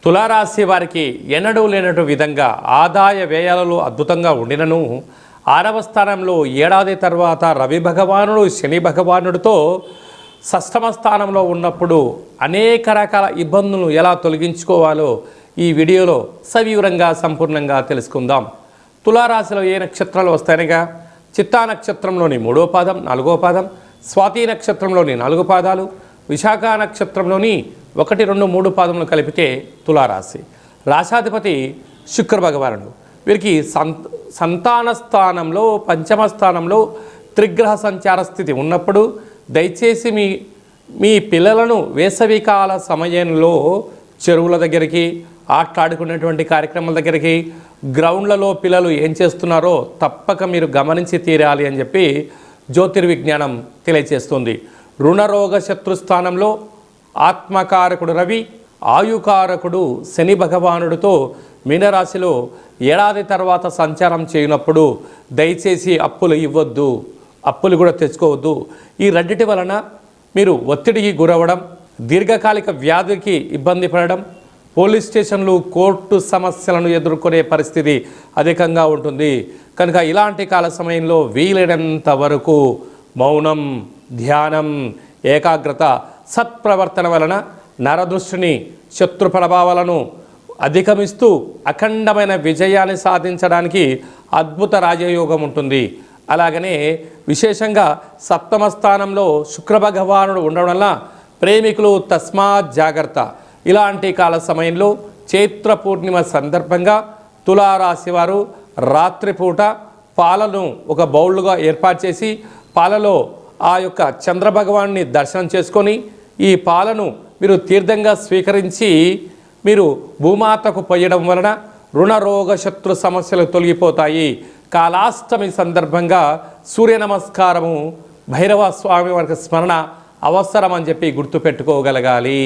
తులారాశి వారికి ఎన్నడూ లేనటు విధంగా ఆదాయ వ్యయాలలో అద్భుతంగా ఉండినను 6వ స్థానంలో ఏడాది తర్వాత రవి భగవానుడు శని భగవానుడితో షష్టమ స్థానంలో ఉన్నప్పుడు అనేక రకాల ఇబ్బందులను ఎలా తొలగించుకోవాలో ఈ వీడియోలో సవివరంగా సంపూర్ణంగా తెలుసుకుందాం. తులారాశిలో ఏ నక్షత్రాలు వస్తాయనగా చిత్తా నక్షత్రంలోని 3వ పాదం 4వ పాదం, స్వాతి నక్షత్రంలోని 4 పాదాలు, విశాఖ నక్షత్రంలోని 1, 2, 3 పాదములు కలిపితే తులారాశి. రాశాధిపతి శుక్ర భగవానుడు. వీరికి సంతాన స్థానంలో 5వ స్థానంలో త్రిగ్రహ సంచార స్థితి ఉన్నప్పుడు దయచేసి మీ పిల్లలను వేసవికాల సమయంలో చెరువుల దగ్గరికి, ఆటలాడుకునేటువంటి కార్యక్రమాల దగ్గరికి, గ్రౌండ్లలో పిల్లలు ఏం చేస్తున్నారో తప్పక మీరు గమనించి తీరాలి అని చెప్పి జ్యోతిర్విజ్ఞానం తెలియజేస్తుంది. రుణరోగ శత్రుస్థానంలో ఆత్మకారకుడు రవి, ఆయుకారకుడు శని భగవానుడితో మీనరాశిలో ఏడాది తర్వాత సంచారం చేయనప్పుడు దయచేసి అప్పులు ఇవ్వద్దు, అప్పులు కూడా తెచ్చుకోవద్దు. ఈ రెండిటి వలన మీరు ఒత్తిడికి గురవ్వడం, దీర్ఘకాలిక వ్యాధికి ఇబ్బంది పడడం, పోలీస్ స్టేషన్లు, కోర్టు సమస్యలను ఎదుర్కొనే పరిస్థితి అధికంగా ఉంటుంది. కనుక ఇలాంటి కాల సమయంలో వీలైనంత వరకు మౌనం, ధ్యానం, ఏకాగ్రత, సత్ప్రవర్తన వలన నరదృష్టిని, శత్రు ప్రభావాలను అధిగమిస్తూ అఖండమైన విజయాన్ని సాధించడానికి అద్భుత రాజయోగం ఉంటుంది. అలాగనే విశేషంగా 7వ స్థానంలో శుక్ర భగవానుడు ఉండడం వల్ల ప్రేమికులు తస్మాత్ జాగ్రత్త. ఇలాంటి కాల సమయంలో చైత్ర పూర్ణిమ సందర్భంగా తులారాశి వారు రాత్రిపూట పాలను ఒక బౌల్గా ఏర్పాటు చేసి పాలలో ఆ యొక్క చంద్రభగవాన్ని దర్శనం చేసుకొని ఈ పాలను మీరు తీర్థంగా స్వీకరించి మీరు భూమాతకు పోయడం వలన రుణరోగ శత్రు సమస్యలు తొలగిపోతాయి. కాలాష్టమి సందర్భంగా సూర్య నమస్కారము, భైరవ స్వామి వారికి స్మరణ అవసరం అని చెప్పి గుర్తుపెట్టుకోగలగాలి.